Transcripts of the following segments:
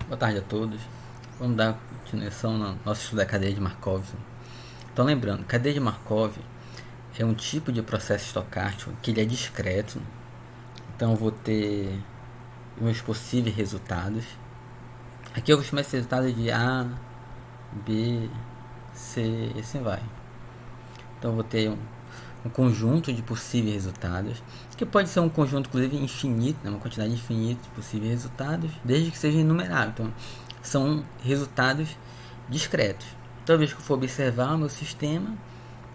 Boa tarde a todos. Vamos dar continuação no nosso estudo da cadeia de Markov. Então, lembrando, cadeia de Markov é um tipo de processo estocástico que ele é discreto. Então, eu vou ter meus possíveis resultados. Aqui eu costumo esse resultado de A, B, C e assim vai. Então, eu vou ter um conjunto de possíveis resultados, que pode ser um conjunto, inclusive, infinito, né? Uma quantidade infinita de possíveis resultados, desde que seja enumerável. Então, são resultados discretos. Toda vez que eu for observar o meu sistema,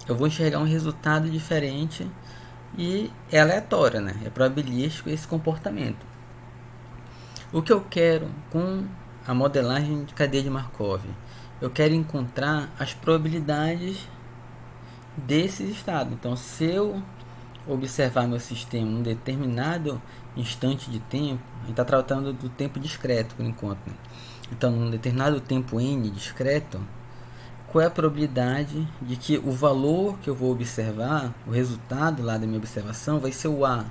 eu vou enxergar um resultado diferente e é aleatório, né? É probabilístico esse comportamento. O que eu quero com a modelagem de cadeia de Markov? Eu quero encontrar as probabilidades desses estados. Então, se eu observar meu sistema em um determinado instante de tempo, a gente está tratando do tempo discreto por enquanto, né? Então, num determinado tempo n discreto, qual é a probabilidade de que o valor que eu vou observar, o resultado lá da minha observação, vai ser o A,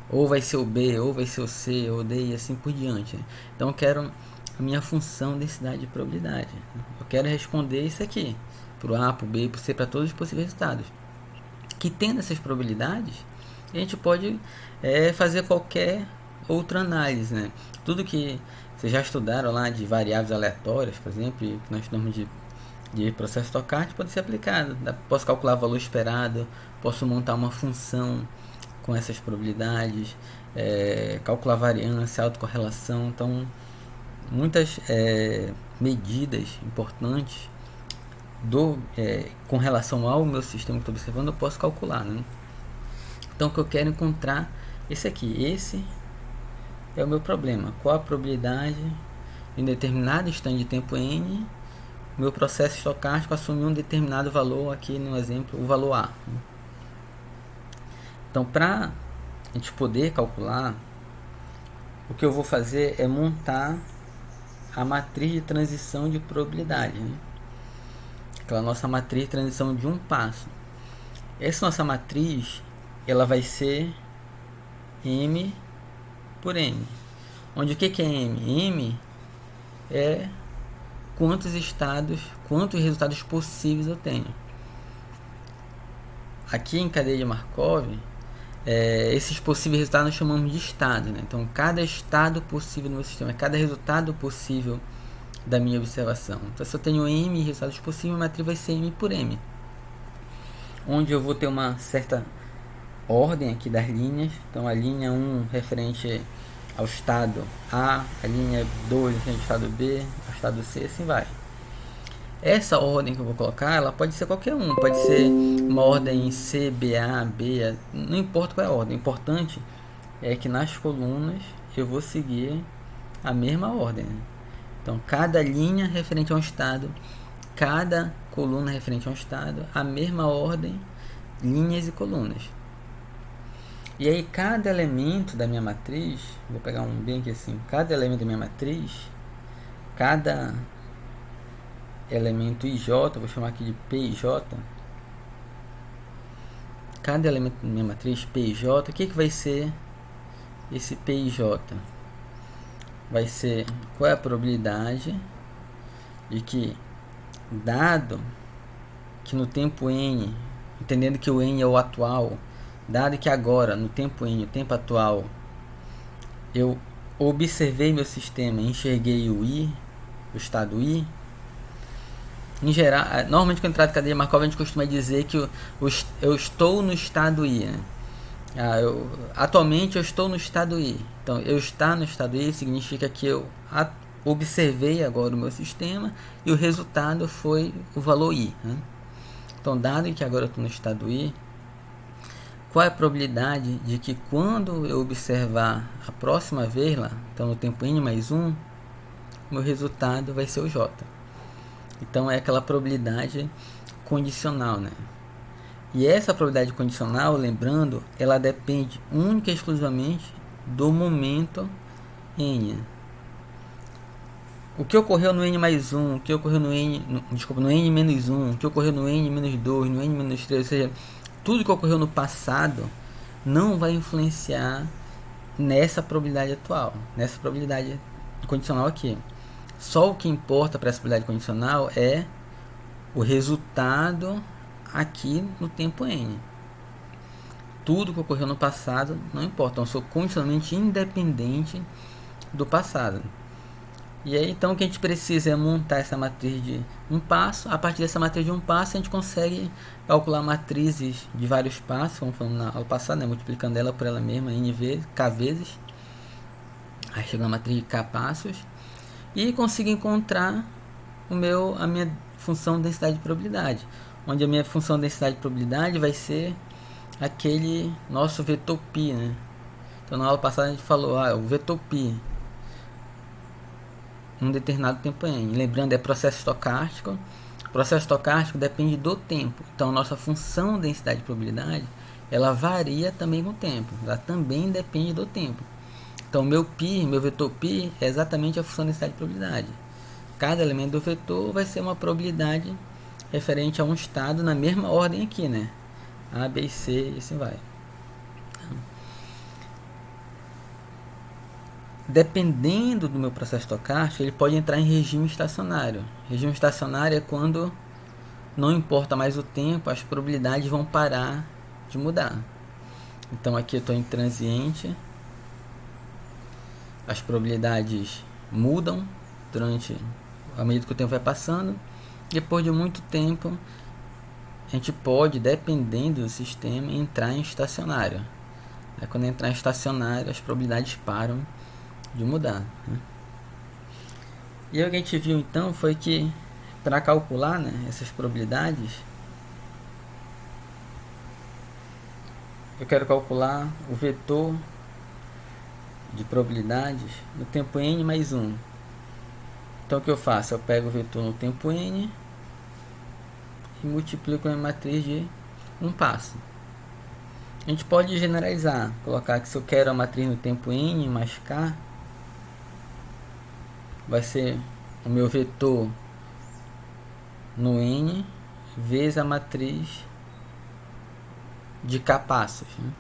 ou vai ser o B, ou vai ser o C, ou D, e assim por diante. Então, eu quero a minha função densidade de probabilidade. Eu quero responder isso aqui, para o A, para o B, para o C, para todos os possíveis resultados. Que tendo essas probabilidades, a gente pode fazer qualquer outra análise, né? Tudo que vocês já estudaram lá de variáveis aleatórias, por exemplo, que nós chamamos de processo estocástico, pode ser aplicado. Posso calcular o valor esperado, posso montar uma função com essas probabilidades, calcular variância, autocorrelação. Então, muitas medidas importantes com relação ao meu sistema que estou observando, eu posso calcular, né? Então, o que eu quero encontrar esse aqui. Esse é o meu problema. Qual a probabilidade em determinado instante de tempo n, meu processo estocástico assumir um determinado valor, aqui no exemplo, o valor A. Então, para a gente poder calcular, o que eu vou fazer é montar a matriz de transição de probabilidade, né? Aquela nossa matriz de transição de um passo. Essa nossa matriz, ela vai ser M por N. Onde o que é M? M é quantos resultados possíveis eu tenho. Aqui em cadeia de Markov, esses possíveis resultados nós chamamos de estado, né? Então, cada estado possível no meu sistema, cada resultado possível da minha observação. Então, se eu tenho M resultados possíveis, a matriz vai ser M por M, onde eu vou ter uma certa ordem aqui das linhas. Então, a linha 1 referente ao estado A, a linha 2 referente ao estado B, ao estado C, assim vai. Essa ordem que eu vou colocar, ela pode ser qualquer um, pode ser uma ordem C, B, A, B, não importa qual é a ordem. O importante é que nas colunas eu vou seguir a mesma ordem. Então, cada linha referente a um estado, cada coluna referente a um estado, a mesma ordem, linhas e colunas. E aí, cada elemento da minha matriz, vou pegar um bem aqui assim, cada elemento da minha matriz, cada elemento IJ, vou chamar aqui de PJ, cada elemento da minha matriz, PJ, o que vai ser esse PJ? Vai ser qual é a probabilidade de que, dado que no tempo n, entendendo que o n é o atual, dado que agora no tempo n, o tempo atual, eu observei meu sistema, enxerguei o I, o estado I. Em geral, normalmente quando trata de cadeia de Markov, a gente costuma dizer que eu estou no estado I, né? Atualmente eu estou no estado I. Então, eu estar no estado I significa que eu observei agora o meu sistema e o resultado foi o valor I, né? Então, dado que agora eu estou no estado I, qual é a probabilidade de que quando eu observar a próxima vez lá, então no tempo n mais 1, meu resultado vai ser o J. Então, é aquela probabilidade condicional, né? E essa probabilidade condicional, lembrando, ela depende única e exclusivamente do momento n. O que ocorreu no n mais 1, o que ocorreu no n menos 1, o que ocorreu no n menos 2, no n menos 3, ou seja, tudo que ocorreu no passado não vai influenciar nessa probabilidade atual, nessa probabilidade condicional aqui. Só o que importa para essa probabilidade condicional é o resultado aqui no tempo n. Tudo que ocorreu no passado não importa. Então, eu sou condicionalmente independente do passado. E aí, então, o que a gente precisa é montar essa matriz de um passo. A partir dessa matriz de um passo, a gente consegue calcular matrizes de vários passos, como falamos na aula passada, né? Multiplicando ela por ela mesma n vezes, k vezes. Aí chega na matriz de k passos. E consigo encontrar a minha função densidade de probabilidade. Onde a minha função densidade de probabilidade vai ser aquele nosso vetor π, né? Então, na aula passada a gente falou, o vetor π um determinado tempo n. Lembrando, é processo estocástico. O processo estocástico depende do tempo. Então, a nossa função densidade de probabilidade, ela varia também com o tempo. Ela também depende do tempo. Então, meu vetor π é exatamente a função densidade de probabilidade. Cada elemento do vetor vai ser uma probabilidade referente a um estado na mesma ordem aqui, né? A, B e C, e assim vai. Dependendo do meu processo estocástico, ele pode entrar em regime estacionário. Regime estacionário é quando não importa mais o tempo, as probabilidades vão parar de mudar. Então aqui eu estou em transiente, as probabilidades mudam à medida que o tempo vai passando. Depois de muito tempo, a gente pode, dependendo do sistema, entrar em estacionário. Aí, quando entrar em estacionário, as probabilidades param de mudar, né? E aí, o que a gente viu então foi que para calcular, né, essas probabilidades, eu quero calcular o vetor de probabilidades no tempo n mais 1. Então o que eu faço? Eu pego o vetor no tempo n e multiplico com a matriz de um passo. A gente pode generalizar, colocar que se eu quero a matriz no tempo n mais k, vai ser o meu vetor no n vezes a matriz de k passos, né?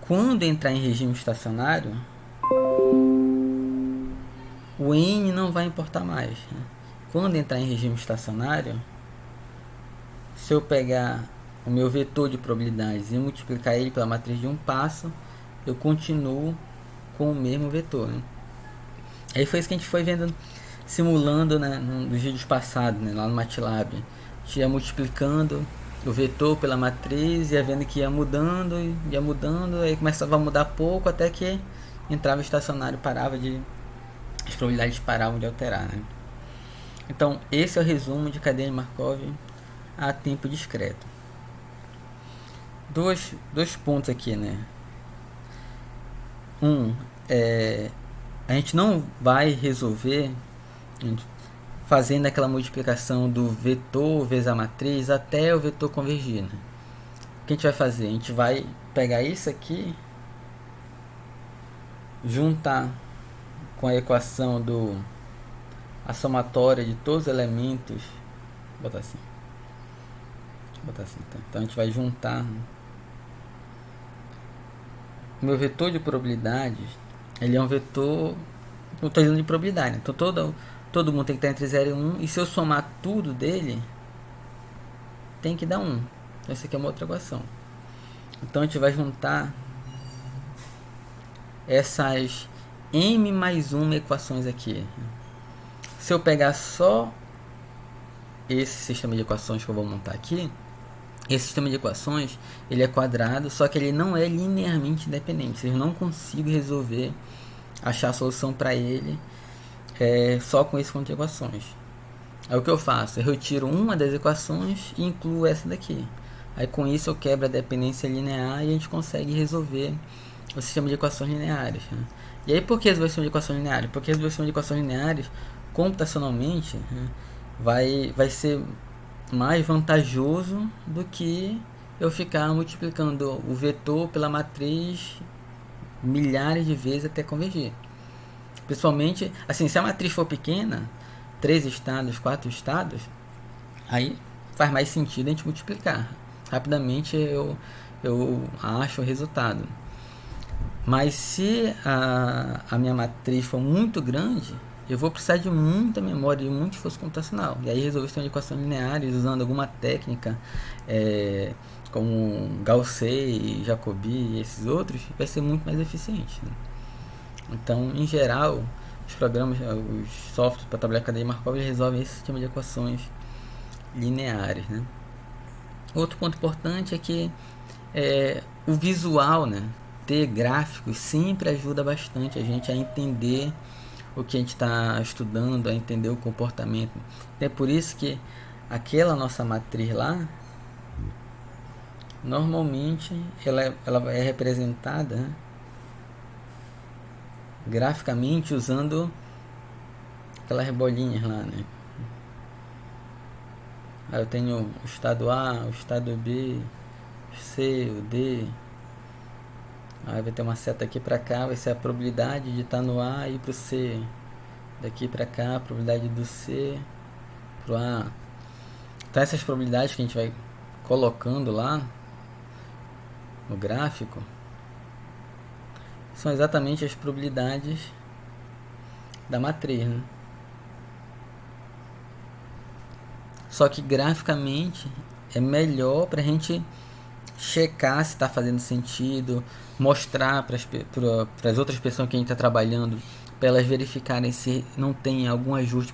Quando entrar em regime estacionário, o n não vai importar mais, né? Quando entrar em regime estacionário, se eu pegar o meu vetor de probabilidades e multiplicar ele pela matriz de um passo, eu continuo com o mesmo vetor, né? Aí foi isso que a gente foi vendo, simulando, né, nos vídeos passados, né, lá no MATLAB. A gente ia multiplicando o vetor pela matriz, ia vendo que ia mudando, aí começava a mudar pouco, até que entrava estacionário, as probabilidades paravam de alterar, né? Então, esse é o resumo de cadeia de Markov a tempo discreto. Dois pontos aqui, né? A gente não vai resolver fazendo aquela multiplicação do vetor vezes a matriz até o vetor convergir, né? O que a gente vai fazer? A gente vai pegar isso aqui, juntar com a equação a somatória de todos os elementos. Vou botar assim. Tá? Então a gente vai juntar, né? O meu vetor de probabilidades, ele é um vetor, eu estou dizendo de probabilidade, né? Então todo mundo tem que estar entre 0 e 1, e se eu somar tudo dele, tem que dar 1. Então essa aqui é uma outra equação. Então a gente vai juntar essas m mais 1 equações aqui. Se eu pegar só esse sistema de equações que eu vou montar aqui, esse sistema de equações, ele é quadrado, só que ele não é linearmente independente. Eu não consigo achar a solução para ele só com esse conjunto de equações. Aí o que eu faço? Eu retiro uma das equações e incluo essa daqui. Aí com isso eu quebro a dependência linear e a gente consegue resolver o sistema de equações lineares, né? E aí por que resolver o sistema de equações lineares? Porque resolver o sistema de equações lineares, computacionalmente, né, vai ser mais vantajoso do que eu ficar multiplicando o vetor pela matriz milhares de vezes até convergir. Principalmente, assim, se a matriz for pequena, 3 estados, 4 estados, aí faz mais sentido a gente multiplicar. Rapidamente eu acho o resultado. Mas se a minha matriz for muito grande, eu vou precisar de muita memória, de muito esforço computacional. E aí resolver sistema de equações lineares usando alguma técnica, como Gauss, Jacobi e esses outros, vai ser muito mais eficiente, né? Então, em geral, os programas, os softwares para trabalhar com cadeia de Markov, eles resolvem esse sistema de equações lineares, né? Outro ponto importante é que o visual, né? Ter gráficos sempre ajuda bastante a gente a entender o que a gente está estudando, a entender o comportamento. É por isso que aquela nossa matriz lá, normalmente ela é representada, né, graficamente usando aquelas bolinhas lá, né? Aí eu tenho o estado A, o estado B, o C, o D. Aí vai ter uma seta aqui para cá, vai ser a probabilidade de estar no A e ir pro C. Daqui para cá, a probabilidade do C pro A. Então essas probabilidades que a gente vai colocando lá no gráfico são exatamente as probabilidades da matriz, né? Só que graficamente é melhor para a gente checar se está fazendo sentido, mostrar para as outras pessoas que a gente está trabalhando, para elas verificarem se não tem algum ajuste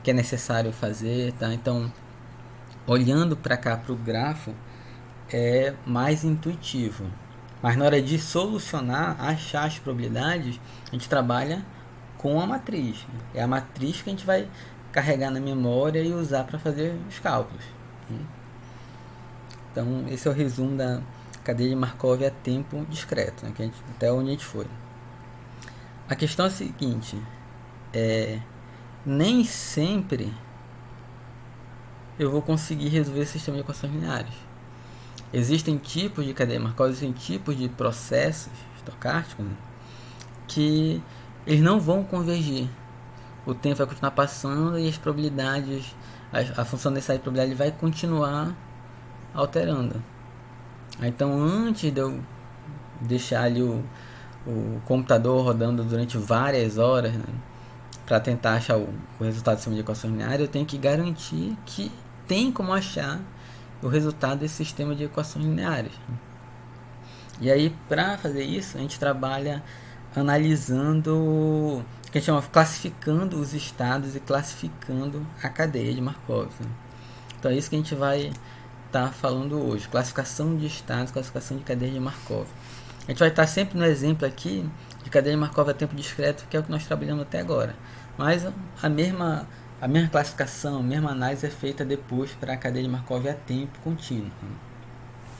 que é necessário fazer, tá? Então, olhando para cá para o grafo é mais intuitivo. Mas na hora de solucionar, achar as probabilidades, a gente trabalha com a matriz. É a matriz que a gente vai carregar na memória e usar para fazer os cálculos. Então, esse é o resumo da cadeia de Markov a tempo discreto, né, até onde a gente foi. A questão é a seguinte: nem sempre eu vou conseguir resolver o sistema de equações lineares. Existem tipos de cadeia de Markov, existem tipos de processos estocásticos, né, que eles não vão convergir. O tempo vai continuar passando e as probabilidades, a função necessária de probabilidade vai continuar alterando. Então, antes de eu deixar ali o computador rodando durante várias horas, né, para tentar achar o resultado do sistema de equações lineares, eu tenho que garantir que tem como achar o resultado desse sistema de equações lineares. E aí, para fazer isso, a gente trabalha analisando, que a gente chama, classificando os estados e classificando a cadeia de Markov, né? Então é isso que a gente vai estar falando hoje: classificação de estados, classificação de cadeia de Markov. A gente vai estar sempre no exemplo aqui de cadeia de Markov a tempo discreto, que é o que nós trabalhamos até agora, mas a mesma classificação, a mesma análise é feita depois para a cadeia de Markov a tempo contínuo.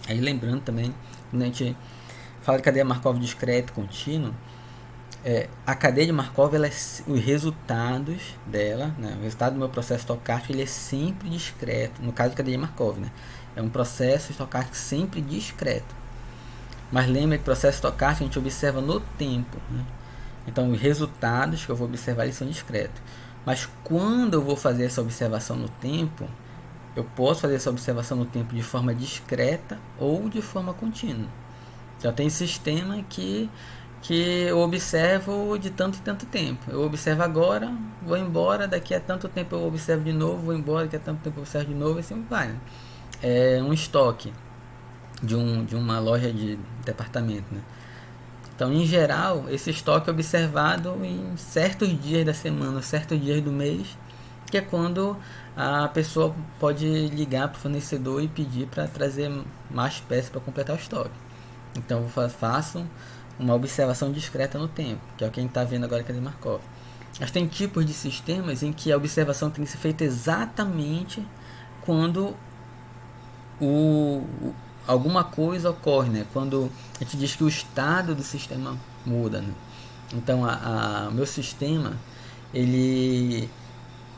Aí lembrando também, quando a gente fala de cadeia Markov discreto contínuo, a cadeia de Markov, os resultados dela, né, o resultado do meu processo estocástico, ele é sempre discreto. No caso da cadeia de Markov, né, é um processo estocástico sempre discreto. Mas lembra que o processo estocástico a gente observa no tempo, né? Então os resultados que eu vou observar, eles são discretos. Mas quando eu vou fazer essa observação no tempo, eu posso fazer essa observação no tempo de forma discreta ou de forma contínua. Então tem sistema que eu observo de tanto em tanto tempo. Eu observo agora, vou embora, daqui a tanto tempo eu observo de novo, vou embora, daqui a tanto tempo eu observo de novo, e assim vai, né? É um estoque de uma loja de departamento, né? Então, em geral, esse estoque é observado em certos dias da semana, certos dias do mês, que é quando a pessoa pode ligar para o fornecedor e pedir para trazer mais peças para completar o estoque. Então, eu faço uma observação discreta no tempo, que é o que a gente está vendo agora aqui de Markov. Mas tem tipos de sistemas em que a observação tem que ser feita exatamente quando alguma coisa ocorre, né? Quando a gente diz que o estado do sistema muda, né? Então, o meu sistema,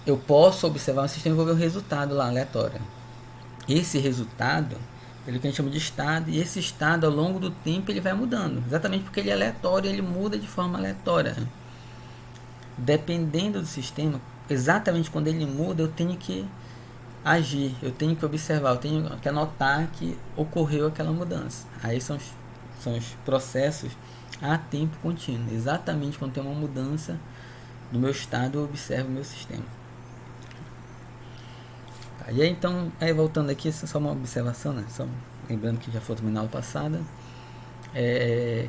eu posso observar um sistema e vou ver o resultado lá, aleatório. Esse resultado, ele que a gente chama de estado, e esse estado, ao longo do tempo, ele vai mudando, exatamente porque ele é aleatório, ele muda de forma aleatória, né? Dependendo do sistema, exatamente quando ele muda, eu tenho que agir, eu tenho que observar, eu tenho que anotar que ocorreu aquela mudança. Aí são os processos a tempo contínuo. Exatamente quando tem uma mudança do meu estado, eu observo o meu sistema. Tá, e aí então, voltando aqui, só uma observação, né? Só lembrando que já foi na aula passada.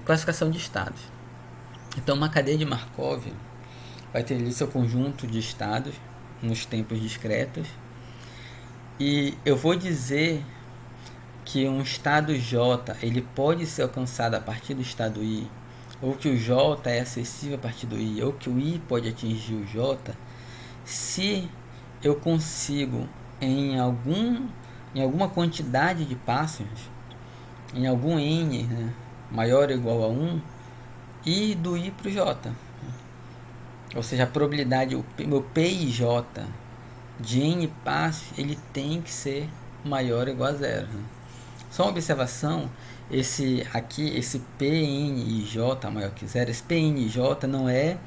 Classificação de estados. Então, uma cadeia de Markov vai ter ali seu conjunto de estados nos tempos discretos. E eu vou dizer que um estado J ele pode ser alcançado a partir do estado I, ou que o J é acessível a partir do I, ou que o I pode atingir o J, se eu consigo em alguma quantidade de passos, em algum N, né, maior ou igual a 1, ir do I para o J. Ou seja, a probabilidade, o meu PIJ de N passos, ele tem que ser maior ou igual a 0. Né? Só uma observação, esse PNIJ maior que 0, esse PNIJ não é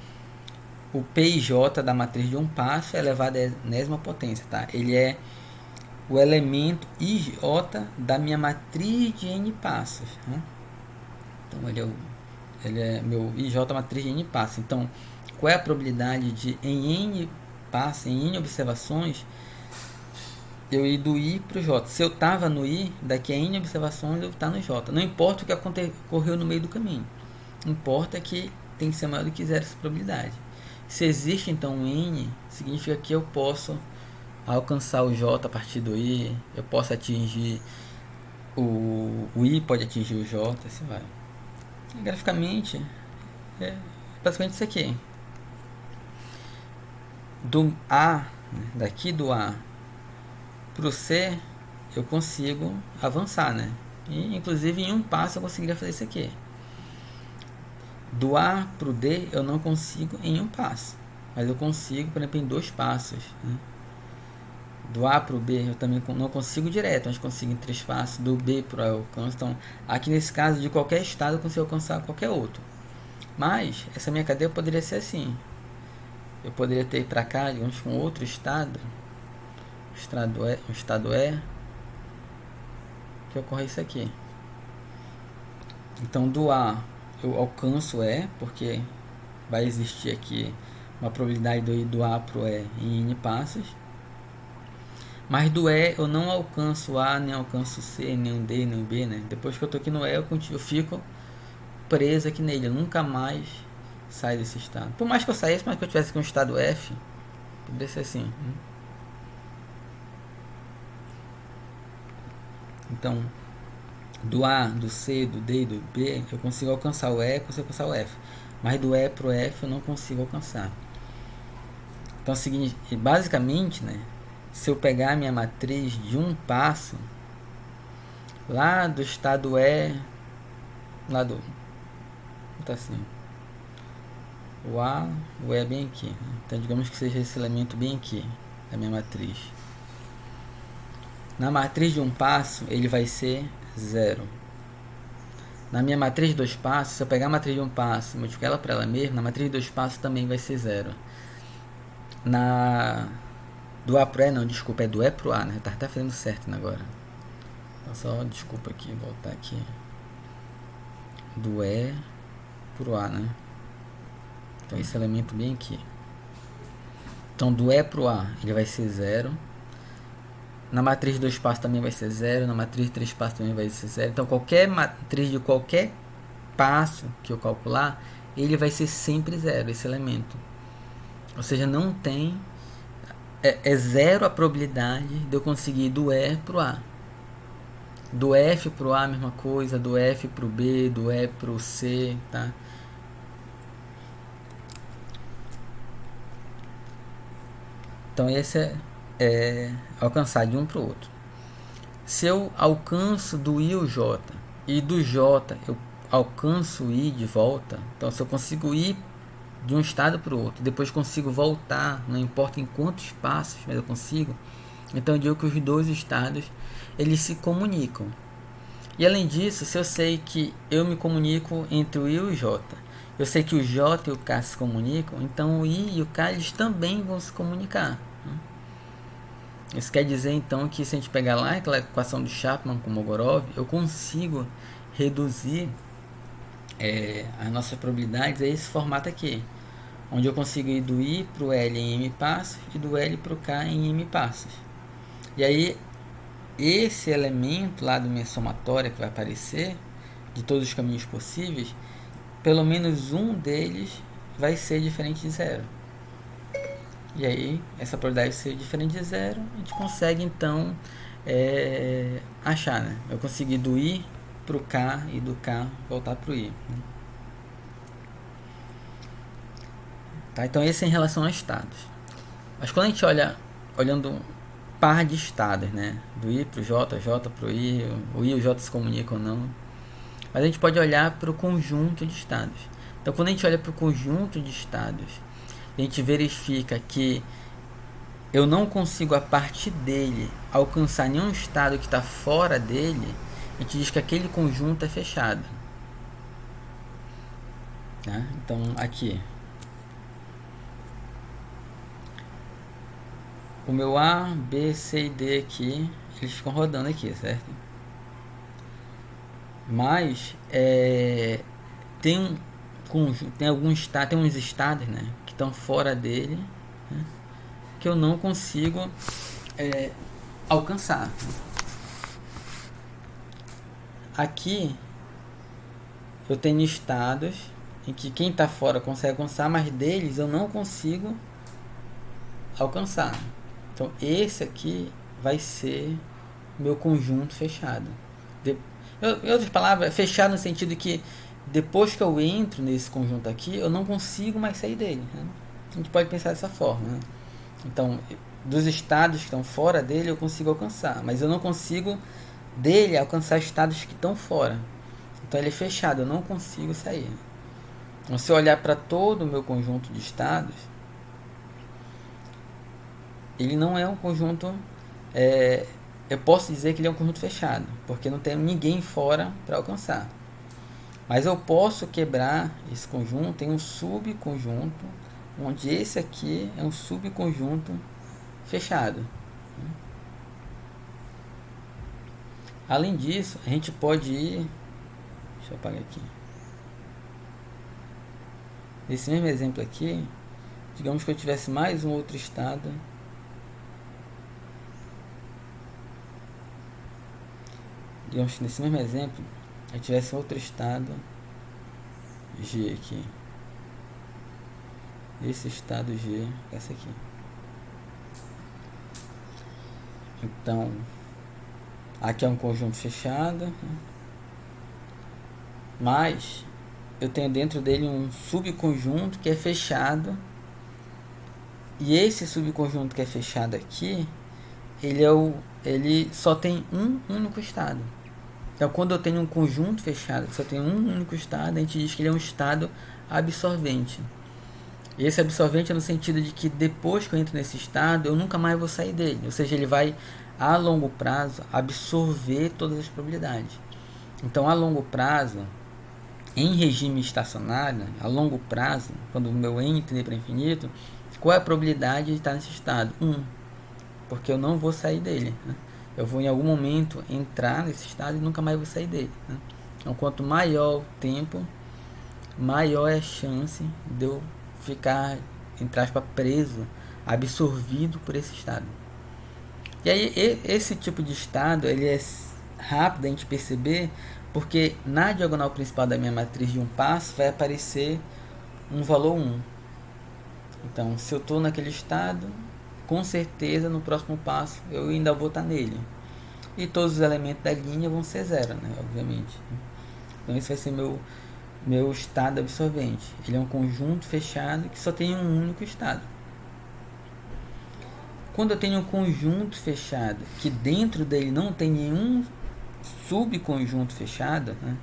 o PIJ da matriz de um passo elevado à enésima potência, tá? Ele é o elemento IJ da minha matriz de N passos. Né? Então ele é meu IJ matriz de N passos. Então, qual é a probabilidade de em N passos, em N observações, eu ir do I para o J? Se eu estava no I, daqui a N observações eu estar no J. Não importa o que ocorreu no meio do caminho. Importa que tem que ser maior do que zero essa probabilidade. Se existe então um N, significa que eu posso alcançar o J a partir do I, eu posso atingir o I pode atingir o J, assim vai. E, graficamente, é basicamente isso aqui. Do A, daqui do A para o C, eu consigo avançar, né? E, inclusive, em um passo eu conseguiria fazer isso aqui. Do A para o D, eu não consigo em um passo. Mas eu consigo, por exemplo, em 2 passos. Né? Do A para o B, eu também não consigo direto, mas consigo em 3 passos. Do B para o A, eu alcanço. Então, aqui nesse caso, de qualquer estado, eu consigo alcançar qualquer outro. Mas, essa minha cadeia poderia ser assim. Eu poderia ter para cá, digamos, com outro estado. O estado E, que ocorre isso aqui. Então, do A eu alcanço E, porque vai existir aqui uma probabilidade de eu ir do A para o E em N passos. Mas do E eu não alcanço A, nem alcanço C, nem o D, nem o B, né? Depois que eu tô aqui no E, eu fico preso aqui nele. Eu nunca mais saio desse estado. Por mais que eu saísse, mas que eu tivesse aqui um estado F, poderia ser assim. Então, do A, do C, do D e do B, eu consigo alcançar o E, consigo alcançar o F. Mas do E para o F eu não consigo alcançar. Então é o seguinte, basicamente, né, se eu pegar a minha matriz de um passo, lá do estado E, lá do... Tá assim. O A, o E é bem aqui. Então digamos que seja esse elemento bem aqui, da minha matriz. Na matriz de um passo, ele vai ser 0. Na minha matriz de 2 passos, se eu pegar a matriz de um passo e multiplicar ela para ela mesma, na matriz de 2 passos também vai ser 0. Do A pro E, não, desculpa, é do E pro A, né? Tá até fazendo certo agora. Então só, desculpa aqui, voltar aqui. Do E pro A, né? Então esse elemento bem aqui. Então do E pro A, ele vai ser 0. Na matriz de 2 passos também vai ser 0. Na matriz de 3 passos também vai ser 0. Então qualquer matriz de qualquer passo que eu calcular, ele vai ser sempre 0, esse elemento. Ou seja, não tem... É 0 a probabilidade de eu conseguir do E pro A. Do F pro A, a mesma coisa. Do F pro B, do E pro C, tá? Então esse é alcançar de um para o outro. Se eu alcanço do I ao J e do J eu alcanço o I de volta, então se eu consigo ir de um estado para o outro, depois consigo voltar, não importa em quantos passos, mas eu consigo, então eu digo que os dois estados eles se comunicam. E além disso, se eu sei que eu me comunico entre o I e o J, eu sei que o J e o K se comunicam, então o I e o K eles também vão se comunicar. Isso quer dizer então que se a gente pegar lá aquela equação de Chapman com Mogorov, eu consigo reduzir as nossas probabilidades é esse formato aqui, onde eu consigo ir do I para o L em M passos e do L para o K em M passos. E aí, esse elemento lá do minha somatória que vai aparecer, de todos os caminhos possíveis, pelo menos um deles vai ser diferente de zero. E aí, essa probabilidade de ser diferente de zero, a gente consegue então achar, né? Eu consegui do I para o K e do K voltar para o I. Tá? Então, esse é em relação a estados. Mas quando a gente olhando par de estados, né? Do I para o J, J para o I e o J se comunicam ou não. Mas a gente pode olhar para o conjunto de estados. Então, quando a gente olha para o conjunto de estados, a gente verifica que eu não consigo, a partir dele, alcançar nenhum estado que está fora dele, a gente diz que aquele conjunto é fechado. Tá? Então, aqui, o meu A, B, C e D aqui, eles ficam rodando aqui, certo? Mas tem uns estados, né, que estão fora dele, né, que eu não consigo alcançar. Aqui eu tenho estados em que quem está fora consegue alcançar, mas deles eu não consigo alcançar. Então esse aqui vai ser meu conjunto fechado. Em outras palavras, fechado no sentido que depois que eu entro nesse conjunto aqui, eu não consigo mais sair dele, né? A gente pode pensar dessa forma, né? Então, dos estados que estão fora dele eu consigo alcançar, mas eu não consigo dele alcançar estados que estão fora. Então ele é fechado, eu não consigo sair. Então, se eu olhar para todo o meu conjunto de estados, ele não é um conjunto... eu posso dizer que ele é um conjunto fechado, porque não tem ninguém fora para alcançar. Mas eu posso quebrar esse conjunto em um subconjunto, onde esse aqui é um subconjunto fechado. Além disso, a gente pode ir... Deixa eu apagar aqui. Nesse mesmo exemplo aqui, digamos que eu tivesse mais um outro estado. Digamos que nesse mesmo exemplo eu tivesse outro estado G aqui. Esse estado G, essa aqui. Então, aqui é um conjunto fechado, mas eu tenho dentro dele um subconjunto que é fechado. E esse subconjunto que é fechado aqui, ele só tem um único estado. Então, quando eu tenho um conjunto fechado que só tem um único estado, a gente diz que ele é um estado absorvente. E esse absorvente é no sentido de que depois que eu entro nesse estado, eu nunca mais vou sair dele. Ou seja, ele vai, a longo prazo, absorver todas as probabilidades. Então, a longo prazo, em regime estacionário, a longo prazo, quando o meu n tende para infinito, qual é a probabilidade de estar nesse estado? 1. Porque eu não vou sair dele, né? Eu vou em algum momento entrar nesse estado e nunca mais vou sair dele, né? Então, quanto maior o tempo, maior é a chance de eu ficar, entre aspas, preso, absorvido por esse estado. E aí, esse tipo de estado, ele é rápido a gente perceber, porque na diagonal principal da minha matriz de um passo vai aparecer um valor 1. Então, se eu estou naquele estado, com certeza no próximo passo eu ainda vou estar nele. E todos os elementos da linha vão ser zero, né? Obviamente. Então esse vai ser meu estado absorvente. Ele é um conjunto fechado que só tem um único estado. Quando eu tenho um conjunto fechado que dentro dele não tem nenhum subconjunto fechado, né?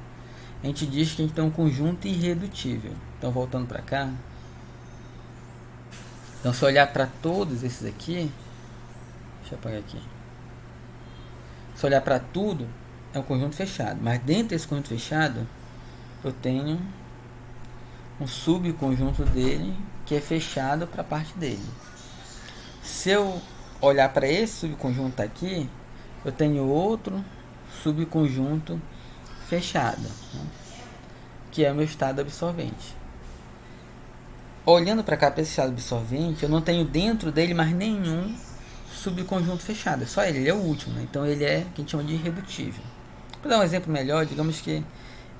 A gente diz que a gente tem um conjunto irredutível. Então voltando para cá. Então, se eu olhar para todos esses aqui, deixa eu apagar aqui. Se eu olhar para tudo, é um conjunto fechado. Mas dentro desse conjunto fechado, eu tenho um subconjunto dele que é fechado para a parte dele. Se eu olhar para esse subconjunto aqui, eu tenho outro subconjunto fechado, né? que é o meu estado absorvente. Olhando para cá, para esse estado absorvente, eu não tenho dentro dele mais nenhum subconjunto fechado, é só ele é o último, né? Então ele é o que a gente chama de irredutível. Para dar um exemplo melhor, digamos que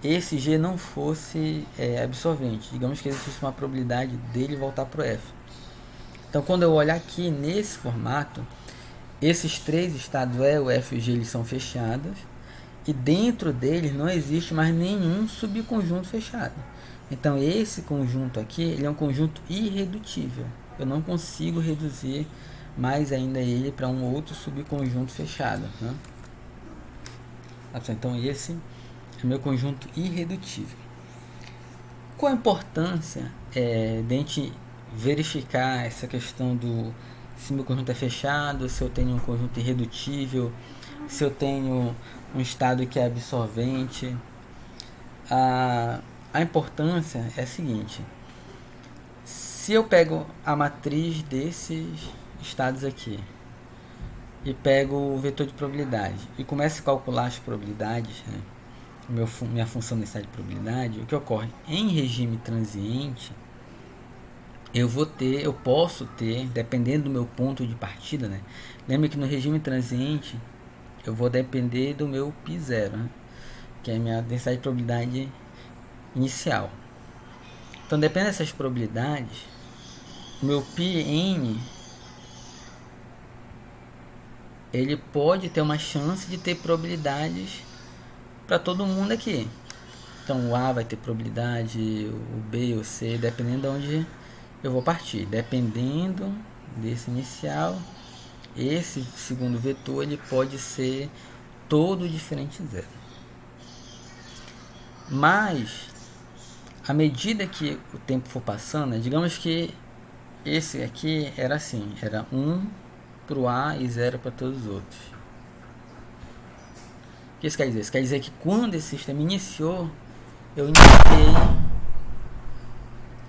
esse G não fosse absorvente, digamos que existisse uma probabilidade dele voltar para o F. Então quando eu olhar aqui nesse formato, esses três estados E, o F e o G eles são fechados, e dentro deles não existe mais nenhum subconjunto fechado. Então esse conjunto aqui ele é um conjunto irredutível. Eu não consigo reduzir mais ainda ele para um outro subconjunto fechado, né? Então esse é meu conjunto irredutível. Qual a importância de a gente verificar essa questão do se meu conjunto é fechado, se eu tenho um conjunto irredutível, se eu tenho um estado que é absorvente? A importância é a seguinte: se eu pego a matriz desses estados aqui e pego o vetor de probabilidade e começo a calcular as probabilidades, né, minha função de estado de probabilidade, o que ocorre em regime transiente, eu posso ter, dependendo do meu ponto de partida, né? Lembra que no regime transiente eu vou depender do meu π0, né, que é a minha densidade de probabilidade inicial. Então, dependendo dessas probabilidades, o meu Pn ele pode ter uma chance de ter probabilidades para todo mundo aqui. Então, o A vai ter probabilidade, o B, o C, dependendo de onde eu vou partir. Dependendo desse inicial, esse segundo vetor ele pode ser todo diferente de zero. Mas à medida que o tempo for passando, né, digamos que esse aqui era assim, era 1 para o A e 0 para todos os outros. O que isso quer dizer? Isso quer dizer que quando esse sistema iniciou, eu iniciei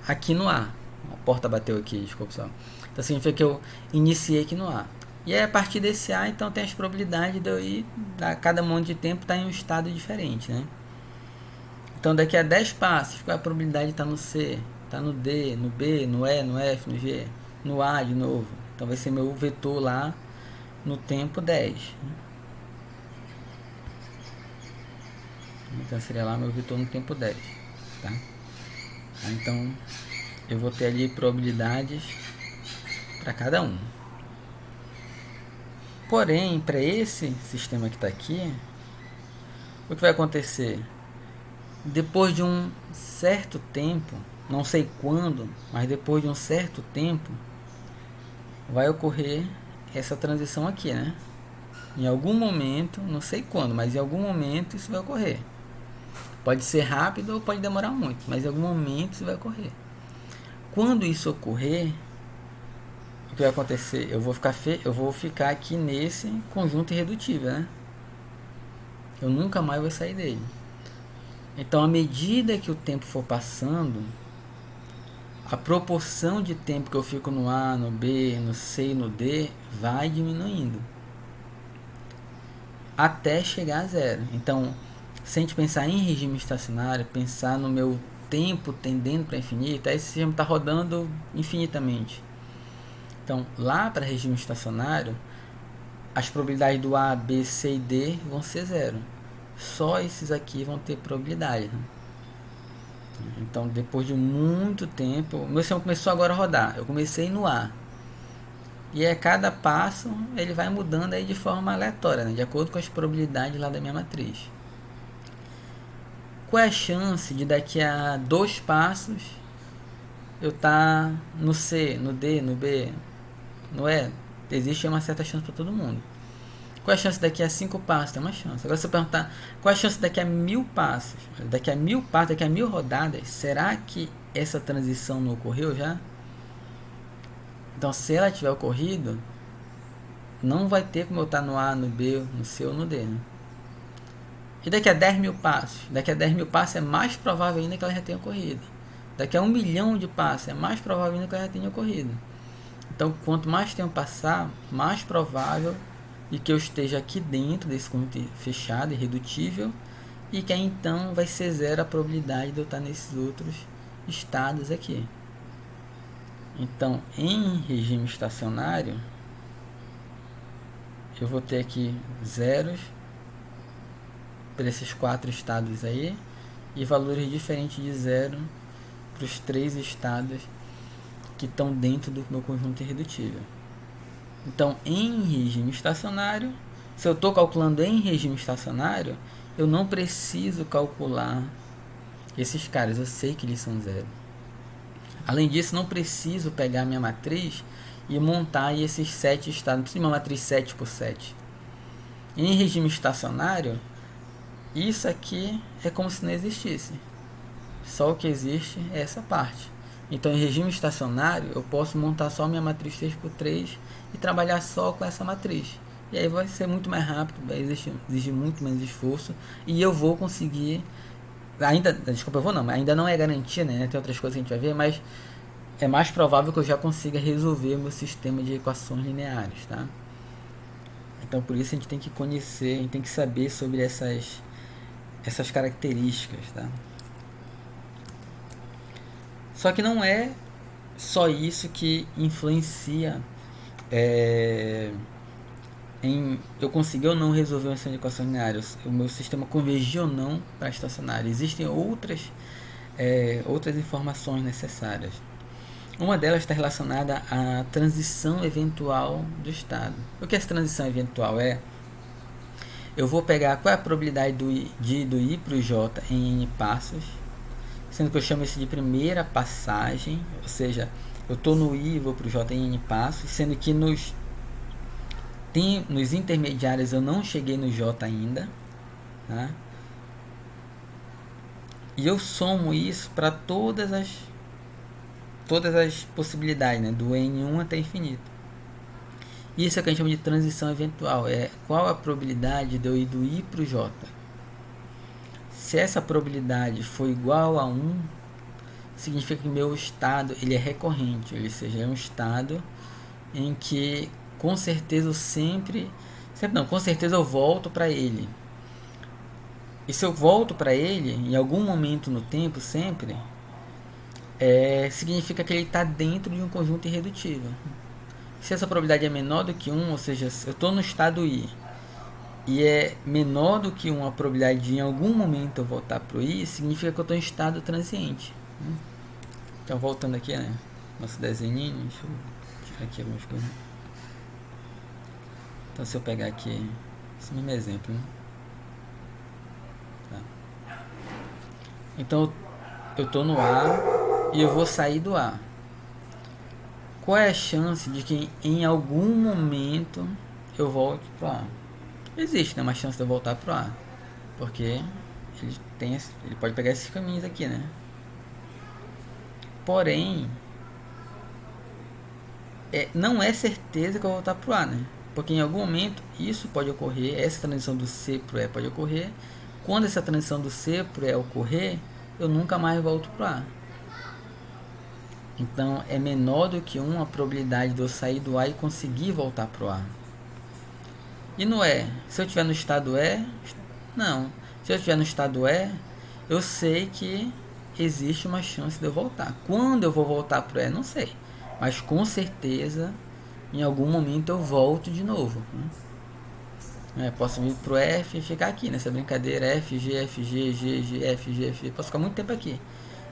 aqui no A. A porta bateu aqui, desculpa pessoal. Então significa que eu iniciei aqui no A. E aí, a partir desse A, então tem as probabilidades de eu ir, a cada monte de tempo está em um estado diferente, né? Então daqui a 10 passos, qual é a probabilidade de estar no C, está no D, no B, no E, no F, no G, no A de novo. Então vai ser meu vetor lá no tempo 10. Então seria lá meu vetor no tempo 10. Tá? Então eu vou ter ali probabilidades para cada um. Porém, para esse sistema que está aqui, o que vai acontecer? Depois de um certo tempo, não sei quando, mas depois de um certo tempo, vai ocorrer essa transição aqui, né? Em algum momento, não sei quando, mas em algum momento isso vai ocorrer. Pode ser rápido ou pode demorar muito, mas em algum momento isso vai ocorrer. Quando isso ocorrer, o que vai acontecer? Eu vou ficar aqui nesse conjunto irredutível, né? Eu nunca mais vou sair dele. Então, à medida que o tempo for passando, a proporção de tempo que eu fico no A, no B, no C e no D vai diminuindo até chegar a zero. Então, se a gente pensar em regime estacionário, pensar no meu tempo tendendo para infinito, aí esse sistema está rodando infinitamente. Então, lá para regime estacionário, as probabilidades do A, B, C e D vão ser zero. Só esses aqui vão ter probabilidade, né? Então, depois de muito tempo, o meu sistema começou agora a rodar. Eu comecei no A. E a cada passo, ele vai mudando aí de forma aleatória, né? De acordo com as probabilidades lá da minha matriz. Qual é a chance de daqui a 2 passos eu estar no C, no D, no B, no E? Existe uma certa chance para todo mundo. Qual é a chance daqui a 5 passos? Tem uma chance. Agora, se eu perguntar qual é a chance daqui a 1000 passos, daqui a 1000 passos, daqui a 1000 rodadas, será que essa transição não ocorreu já? Então, se ela tiver ocorrido, não vai ter como eu estar no A, no B, no C ou no D, né? E daqui a 10.000 passos? Daqui a 10.000 passos é mais provável ainda que ela já tenha ocorrido. Daqui a 1 milhão de passos é mais provável ainda que ela já tenha ocorrido. Então, quanto mais tempo passar, mais provável de que eu esteja aqui dentro desse conjunto fechado, irredutível, e que aí então vai ser zero a probabilidade de eu estar nesses outros estados aqui. Então, em regime estacionário, eu vou ter aqui zeros para esses 4 estados aí e valores diferentes de zero para os 3 estados que estão dentro do meu conjunto irredutível. Então, em regime estacionário, se eu estou calculando em regime estacionário, eu não preciso calcular esses caras, eu sei que eles são zero. Além disso, não preciso pegar a minha matriz e montar aí esses 7 estados, não preciso de uma matriz 7 por 7. Em regime estacionário, isso aqui é como se não existisse. Só o que existe é essa parte. Então, em regime estacionário, eu posso montar só minha matriz 3 por 3 e trabalhar só com essa matriz. E aí vai ser muito mais rápido, vai exigir muito menos esforço e eu vou conseguir. Ainda não é garantia, né? Tem outras coisas que a gente vai ver, mas é mais provável que eu já consiga resolver o meu sistema de equações lineares, tá? Então, por isso a gente tem que conhecer, a gente tem que saber sobre essas características, tá? Só que não é só isso que influencia em eu conseguir ou não resolver uma sistema de equações lineares, o meu sistema convergir ou não para estacionário. Existem outras informações necessárias. Uma delas está relacionada à transição eventual do estado. O que é essa transição eventual? Eu vou pegar qual é a probabilidade do I para o J em N passos, sendo que eu chamo isso de primeira passagem, ou seja, eu estou no I e vou para o J em N passos, sendo que nos intermediários eu não cheguei no J ainda, tá? E eu somo isso para todas as possibilidades, né? Do N1 até infinito. Isso é o que a gente chama de transição eventual. Qual a probabilidade de eu ir do I para o J? Se essa probabilidade for igual a 1, significa que meu estado ele é recorrente, ou seja, é um estado em que com certeza com certeza eu volto para ele. E se eu volto para ele em algum momento no tempo, sempre, significa que ele está dentro de um conjunto irredutível. Se essa probabilidade é menor do que 1, ou seja, eu estou no estado I e é menor do que 1 a probabilidade de em algum momento eu voltar para o I, significa que eu estou em estado transiente. Então, voltando aqui, né? Nosso desenho, deixa eu tirar aqui algumas coisas. Então, se eu pegar aqui esse mesmo exemplo, né? Tá. Então, eu estou no A e eu vou sair do A. Qual é a chance de que em algum momento eu volte para o A? Existe, né, uma chance de eu voltar para o A, porque ele pode pegar esses caminhos aqui, né? Porém, não é certeza que eu vou voltar para o A, né? Porque em algum momento isso pode ocorrer, essa transição do C para o E pode ocorrer. Quando essa transição do C para o E ocorrer, eu nunca mais volto para o A. Então, é menor do que 1 a probabilidade de eu sair do A e conseguir voltar para o A. E no E? Se eu estiver no estado E, não. Se eu estiver no estado E, eu sei que existe uma chance de eu voltar. Quando eu vou voltar para o E, não sei. Mas com certeza, em algum momento eu volto de novo. Posso vir para o F e ficar aqui nessa brincadeira. F, G, F, G, G, G, F, G, F. Posso ficar muito tempo aqui.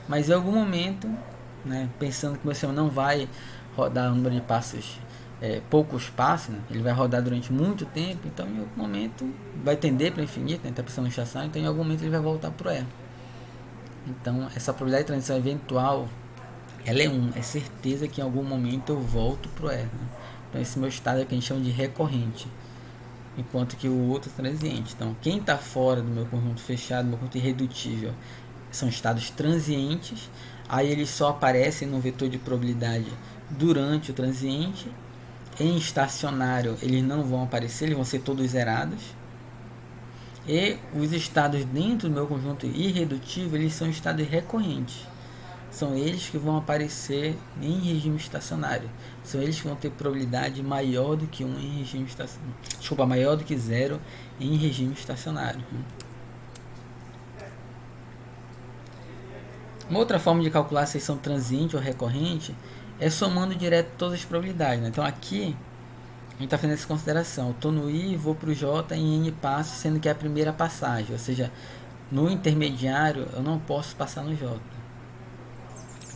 Mas em algum momento, né, pensando que o meu sistema não vai rodar o número de passos, poucos passos, né, ele vai rodar durante muito tempo, então em algum momento vai tender para o infinito, né, está pensando no estação, então em algum momento ele vai voltar para o E. Então essa probabilidade de transição eventual, ela é 1, é certeza que em algum momento eu volto para o E. Né? Então esse meu estado é que a gente chama de recorrente, enquanto que o outro é transiente. Então quem está fora do meu conjunto fechado, do meu conjunto irredutível, são estados transientes. Aí eles só aparecem no vetor de probabilidade durante o transiente. Em estacionário eles não vão aparecer, eles vão ser todos zerados. E os estados dentro do meu conjunto irredutível, eles são estados recorrentes. São eles que vão aparecer em regime estacionário. São eles que vão ter probabilidade maior do que 1 em regime estacionário. Desculpa, maior do que 0 em regime estacionário. Uma outra forma de calcular se são transiente ou recorrente é somando direto todas as probabilidades, né? Então aqui a gente está fazendo essa consideração. Eu estou no I e vou para o J em N passos, sendo que é a primeira passagem. Ou seja, no intermediário eu não posso passar no J.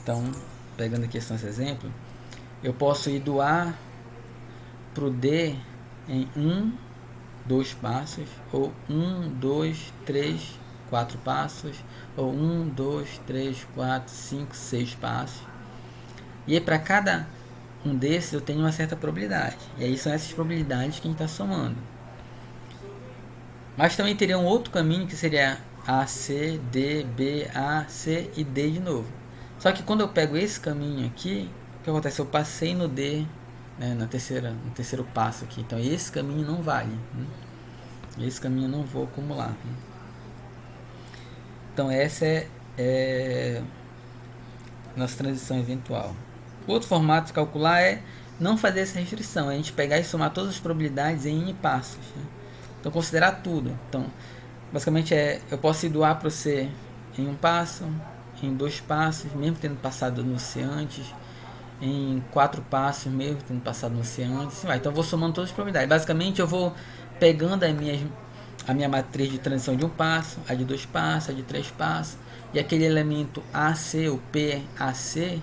Então, pegando aqui esse nosso exemplo, eu posso ir do A para o D em 1, 2 passos, ou 1, 2, 3, 4 passos, ou 1, 2, 3, 4, 5, 6 passos. E aí, para cada um desses eu tenho uma certa probabilidade. E aí são essas probabilidades que a gente está somando. Mas também teria um outro caminho que seria A, C, D, B, A, C e D de novo. Só que quando eu pego esse caminho aqui, o que acontece? Eu passei no D, né, no terceiro passo aqui. Então esse caminho não vale. Né? Esse caminho eu não vou acumular. Né? Então essa é nossa transição eventual. Outro formato de calcular é não fazer essa restrição, é a gente pegar e somar todas as probabilidades em N passos. Né? Então considerar tudo. Então basicamente eu posso ir do A para o C em um passo, em 2 passos, mesmo tendo passado no C antes, em 4 passos, mesmo tendo passado no C antes. Então eu vou somando todas as probabilidades. Basicamente eu vou pegando a minha matriz de transição de um passo, a de 2 passos, a de 3 passos, e aquele elemento AC, o PAC,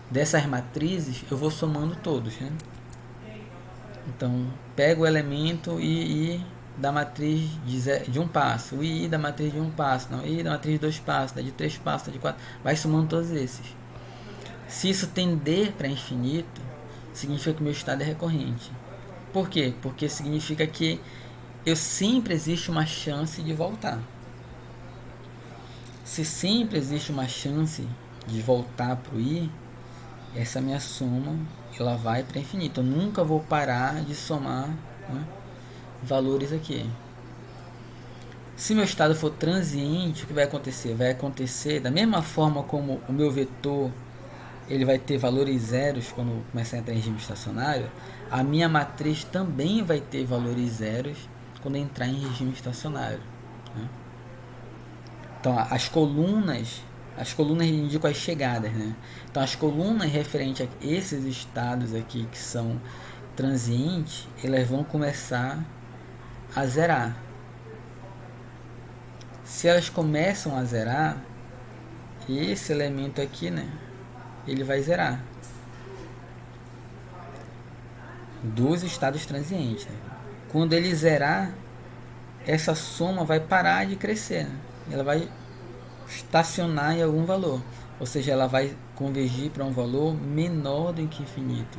dessas matrizes eu vou somando todos. Né? Então pego o elemento I da matriz de um passo, o I da matriz de um passo, não, I da matriz de 2 passos, da de 3 passos, da de 4, vai somando todos esses. Se isso tender para infinito, significa que o meu estado é recorrente. Por quê? Porque significa que eu sempre existe uma chance de voltar. Se sempre existe uma chance de voltar para o I, essa minha soma ela vai para infinito. Eu nunca vou parar de somar, né, valores aqui. Se meu estado for transiente, o que vai acontecer? Vai acontecer da mesma forma como o meu vetor ele vai ter valores zeros quando começar a entrar em regime estacionário, a minha matriz também vai ter valores zeros quando entrar em regime estacionário. Né? Então as colunas indicam as chegadas. Né? Então as colunas referentes a esses estados aqui que são transientes, elas vão começar a zerar. Se elas começam a zerar, esse elemento aqui, né, ele vai zerar dos estados transientes. Né? Quando ele zerar, essa soma vai parar de crescer. Né? Ela vai estacionar em algum valor. Ou seja, ela vai convergir para um valor menor do que infinito.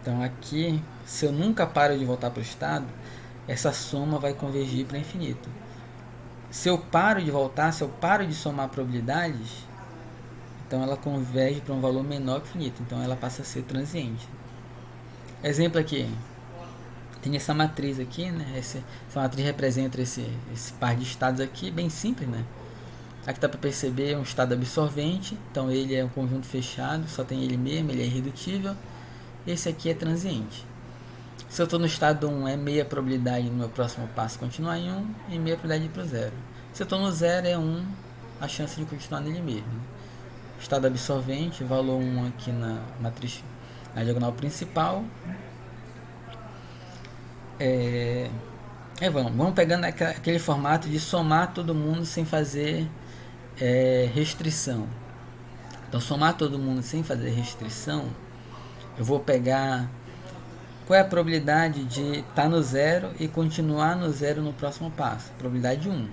Então aqui, se eu nunca paro de voltar para o estado, essa soma vai convergir para infinito. Se eu paro de voltar, se eu paro de somar probabilidades, então ela converge para um valor menor que infinito. Então ela passa a ser transiente. Exemplo aqui. Tem essa matriz aqui, né? Essa matriz representa esse par de estados aqui, bem simples, né? Aqui dá para perceber um estado absorvente, então ele é um conjunto fechado, só tem ele mesmo, ele é irredutível. Esse aqui é transiente. Se eu estou no estado 1, é meia probabilidade no meu próximo passo continuar em 1 e meia probabilidade de ir para o 0. Se eu estou no 0, é 1 a chance de continuar nele mesmo. Estado absorvente, valor 1 aqui na matriz, na diagonal principal. Vamos pegando aquele formato de somar todo mundo sem fazer restrição. Então, somar todo mundo sem fazer restrição, eu vou pegar qual é a probabilidade de estar no 0 e continuar no 0 no próximo passo. Probabilidade 1.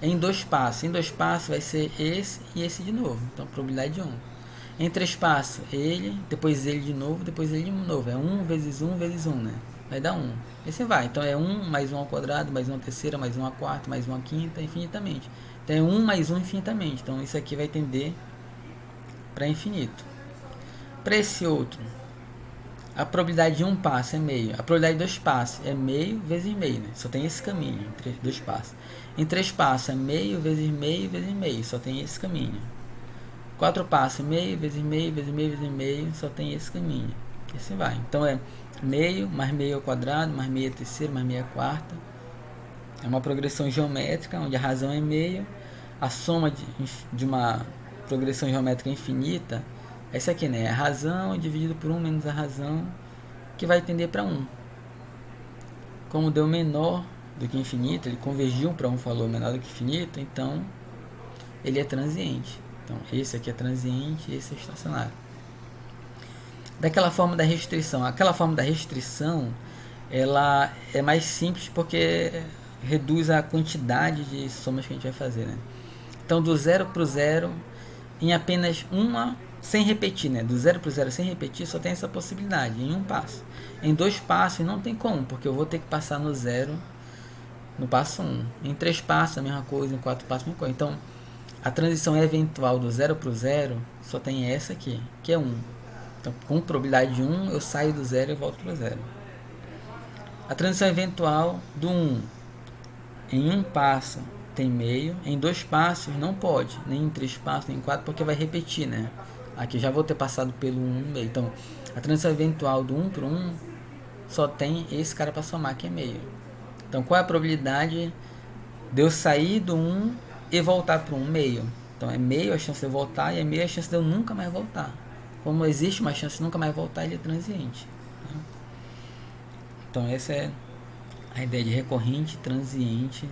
Em 2 passos. Em 2 passos vai ser esse e esse de novo. Então, probabilidade 1. Em 3 passos, ele, depois ele de novo, depois ele de novo. É 1 vezes 1 vezes 1, né? Vai dar 1. E assim vai. Então, é 1 mais 1 ao quadrado, mais 1 à terceira, mais 1 à quarta, mais 1 à quinta, infinitamente. Então, é 1 mais 1 infinitamente. Então, isso aqui vai tender para infinito. Para esse outro, a probabilidade de um passo é meio. A probabilidade de 2 passos é meio vezes meio. Né? Só tem esse caminho entre 2 passos. Em 3 passos é meio vezes meio vezes meio. Só tem esse caminho. 4 passos, meio vezes meio vezes meio vezes meio. Só tem esse caminho. E assim vai. Então é meio mais meio ao quadrado, mais meio à terceira, mais meio à quarta. É uma progressão geométrica, onde a razão é meio. a soma de uma progressão geométrica infinita é isso aqui, né? A razão dividido por 1 menos a razão, que vai tender para 1. Como deu menor do que infinito, ele convergiu para um valor menor do que infinito, então ele é transiente. Então esse aqui é transiente, esse é estacionário. Daquela forma da restrição, aquela forma da restrição, ela é mais simples porque reduz a quantidade de somas que a gente vai fazer, né? Então do 0 para o 0, em apenas uma, sem repetir, né? Do 0 para o 0 sem repetir, só tem essa possibilidade, em um passo. Em 2 passos não tem como, porque eu vou ter que passar no 0 no passo 1. Em 3 passos a mesma coisa, em 4 passos a mesma coisa. Então a transição eventual do 0 para o 0 só tem essa aqui, que é 1. Então com probabilidade de 1 eu saio do 0 e volto para o 0. A transição eventual do 1 em um passo tem meio, em 2 passos não pode, nem em 3 passos, nem em 4, porque vai repetir, né? Aqui já vou ter passado pelo 1 meio. Então a transição eventual do 1 para 1 só tem esse cara para somar, que é meio. Então qual é a probabilidade de eu sair do 1 e voltar para 1? Meio. Então é meio a chance de eu voltar e é meio a chance de eu nunca mais voltar. Como existe uma chance de nunca mais voltar, ele é transiente. Então essa é a ideia de recorrente, transiente,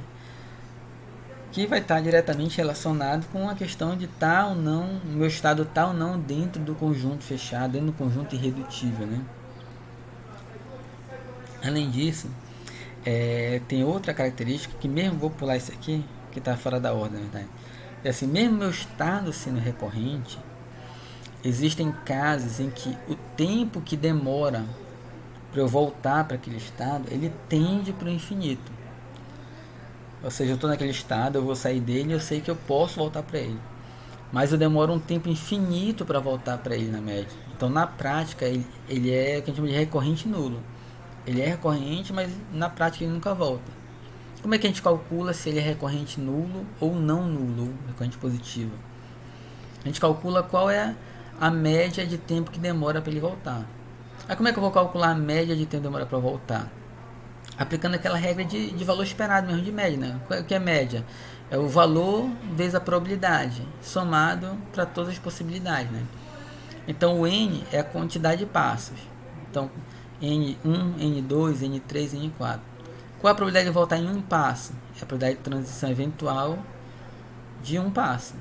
que vai estar diretamente relacionado com a questão de estar ou não, o meu estado está ou não dentro do conjunto fechado, dentro do conjunto irredutível, né? Além disso, tem outra característica que mesmo vou pular isso aqui, que está fora da ordem, na verdade. É assim, mesmo meu estado sendo recorrente, existem casos em que o tempo que demora para eu voltar para aquele estado, ele tende para o infinito. Ou seja, eu estou naquele estado, eu vou sair dele e eu sei que eu posso voltar para ele. Mas eu demoro um tempo infinito para voltar para ele na média. Então, na prática, ele é o que a gente chama de recorrente nulo. Ele é recorrente, mas na prática ele nunca volta. Como é que a gente calcula se ele é recorrente nulo ou não nulo, ou recorrente positivo? A gente calcula qual é a média de tempo que demora para ele voltar. Aí como é que eu vou calcular a média de tempo que demora para voltar? Aplicando aquela regra de valor esperado mesmo, de média, né? O que é média? É o valor vezes a probabilidade, somado para todas as possibilidades, né? Então o N é a quantidade de passos. Então N1, N2, N3, N4. Qual a probabilidade de voltar em um passo? É a probabilidade de transição eventual de um passo.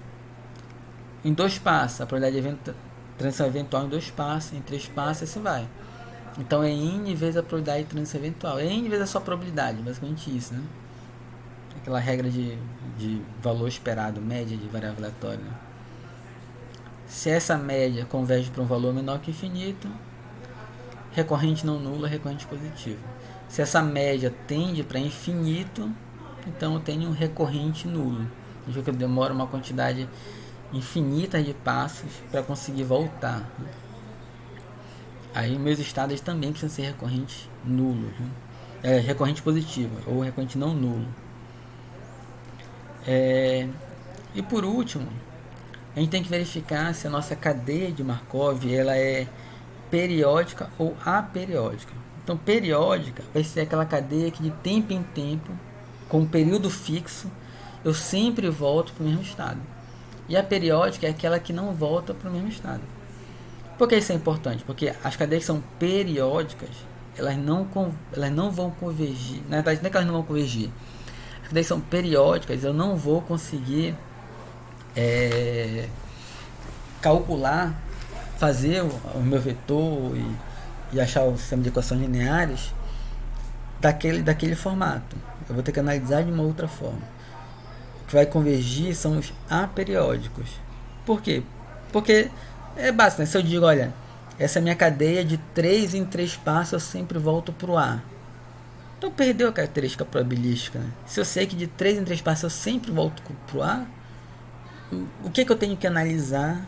Em 2 passos, a probabilidade de transição eventual em 2 passos, em 3 passos, assim vai. Então é N vezes a probabilidade de transição eventual. É N vezes a sua probabilidade, basicamente isso, né? Aquela regra de valor esperado, média de variável aleatória. Né? Se essa média converge para um valor menor que infinito, recorrente não nulo é recorrente positivo. Se essa média tende para infinito, então eu tenho um recorrente nulo. Significa que eu demoro uma quantidade infinita de passos para conseguir voltar. Né? Aí meus estados também precisam ser recorrentes nulos. Né? Recorrente positivo ou recorrente não nulo. E por último, a gente tem que verificar se a nossa cadeia de Markov ela é periódica ou aperiódica. Então, periódica vai ser aquela cadeia que de tempo em tempo, com um período fixo, eu sempre volto para o mesmo estado. E a periódica é aquela que não volta para o mesmo estado. Por que isso é importante? Porque as cadeias que são periódicas, elas não vão convergir. Na verdade, não é que elas não vão convergir. As cadeias são periódicas, eu não vou conseguir calcular, fazer o meu vetor e achar o sistema de equações lineares daquele formato. Eu vou ter que analisar de uma outra forma. O que vai convergir são os aperiódicos. Por quê? Porque é básico, né? Se eu digo, olha, essa é a minha cadeia de 3 em 3 passos, eu sempre volto para o A. Então perdeu a característica probabilística. Né? Se eu sei que de 3 em 3 passos eu sempre volto para o A, o que eu tenho que analisar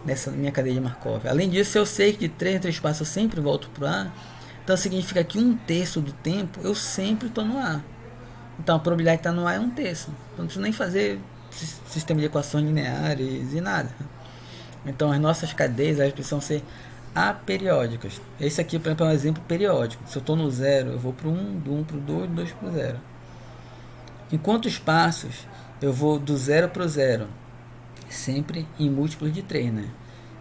nessa minha cadeia de Markov? Além disso, se eu sei que de 3 em 3 passos eu sempre volto para o A, então significa que 1/3 do tempo eu sempre estou no A. Então a probabilidade de estar no A é 1/3. Então não preciso nem fazer sistema de equações lineares e nada. Então as nossas cadeias elas precisam ser aperiódicas. Esse aqui, por exemplo, é um exemplo periódico. Se eu estou no 0, eu vou para o 1, do 1 para o 2, do 2 para o 0. Em quantos passos eu vou do 0 para o 0, sempre em múltiplos de 3, né?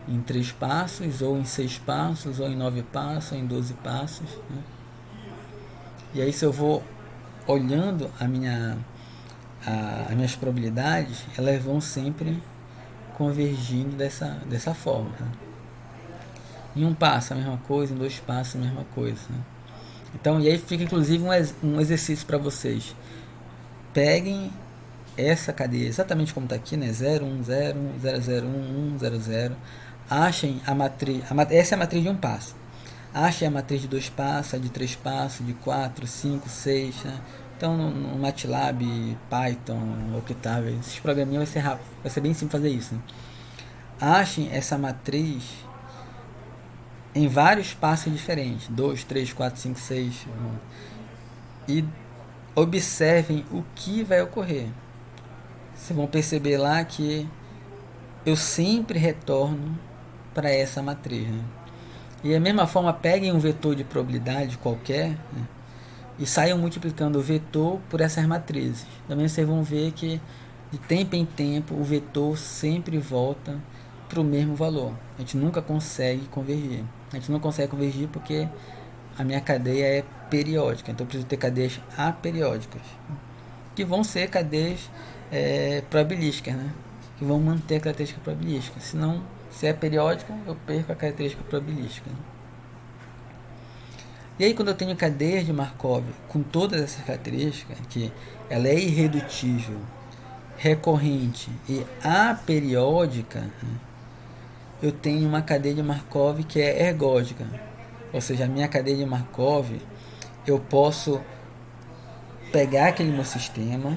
Em 3 passos, ou em 6 passos, ou em 9 passos, ou em 12 passos, né? E aí, se eu vou olhando as minhas probabilidades, elas vão sempre convergindo dessa forma, né? Em um passo a mesma coisa, em 2 passos a mesma coisa, né? Então, e aí fica inclusive um exercício para vocês. Peguem essa cadeia exatamente como está aqui, né? 0, 1, 0, 0, 0, 1, 1, 0, 0. Achem a matriz, essa é a matriz de um passo. Achem a matriz de 2 passos, a de 3 passos, de 4, 5, 6, né? Então no MATLAB, Python, Octave, esses programinhas vai ser rápido, vai ser bem simples fazer isso, né? Achem essa matriz em vários passos diferentes, 2, 3, 4, 5, 6, e observem o que vai ocorrer. Vocês vão perceber lá que eu sempre retorno para essa matriz, né? E da mesma forma, peguem um vetor de probabilidade qualquer, né, e saiam multiplicando o vetor por essas matrizes. Também vocês vão ver que de tempo em tempo o vetor sempre volta para o mesmo valor. A gente nunca consegue convergir. A gente não consegue convergir porque a minha cadeia é periódica. Então eu preciso ter cadeias aperiódicas, que vão ser cadeias probabilísticas, né? Que vão manter a característica probabilística. Senão, se é periódica, eu perco a característica probabilística, né? E aí, quando eu tenho cadeias de Markov com todas essas características, que ela é irredutível, recorrente e aperiódica, né, eu tenho uma cadeia de Markov que é ergódica. Ou seja, a minha cadeia de Markov, eu posso pegar aquele meu sistema,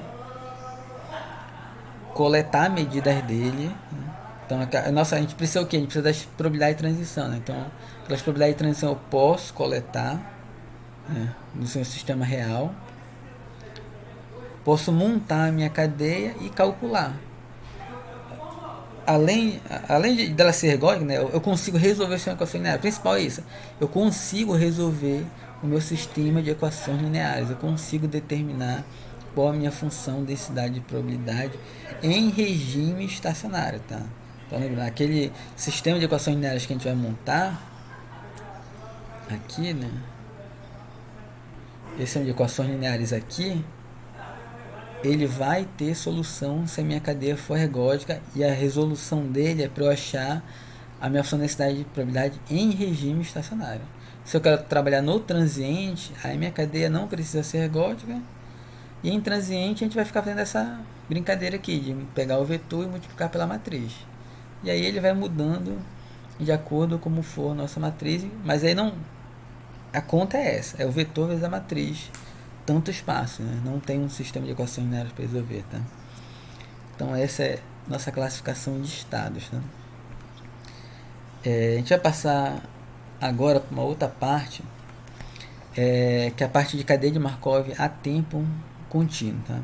coletar medidas dele, né? Então, a gente precisa o quê? A gente precisa das probabilidades de transição, né? Então, aquelas probabilidades de transição eu posso coletar, né, no seu sistema real. Posso montar a minha cadeia e calcular. Além dela ser ergódica, né, eu consigo resolver o sistema de equações lineares. O principal é isso. Eu consigo resolver o meu sistema de equações lineares. Eu consigo determinar qual a minha função, densidade e probabilidade em regime estacionário, tá? Então, lembrando, aquele sistema de equações lineares que a gente vai montar aqui, né? Esse sistema de equações lineares aqui, ele vai ter solução se a minha cadeia for ergódica, e a resolução dele é para eu achar a minha função de densidade de probabilidade em regime estacionário. Se eu quero trabalhar no transiente, aí minha cadeia não precisa ser ergódica, e em transiente a gente vai ficar fazendo essa brincadeira aqui de pegar o vetor e multiplicar pela matriz. E aí ele vai mudando de acordo com como for a nossa matriz, mas aí não, a conta é essa, é o vetor vezes a matriz, tanto espaço, né? Não tem um sistema de equações lineares para resolver, tá? Então essa é nossa classificação de estados, né? A gente vai passar agora para uma outra parte, que é a parte de cadeia de Markov a tempo contínuo, tá?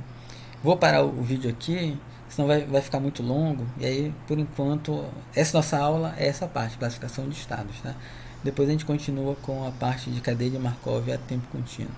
Vou parar o vídeo aqui, senão vai ficar muito longo, e aí, por enquanto, essa nossa aula é essa parte, classificação de estados, tá? Depois a gente continua com a parte de cadeia de Markov a tempo contínuo.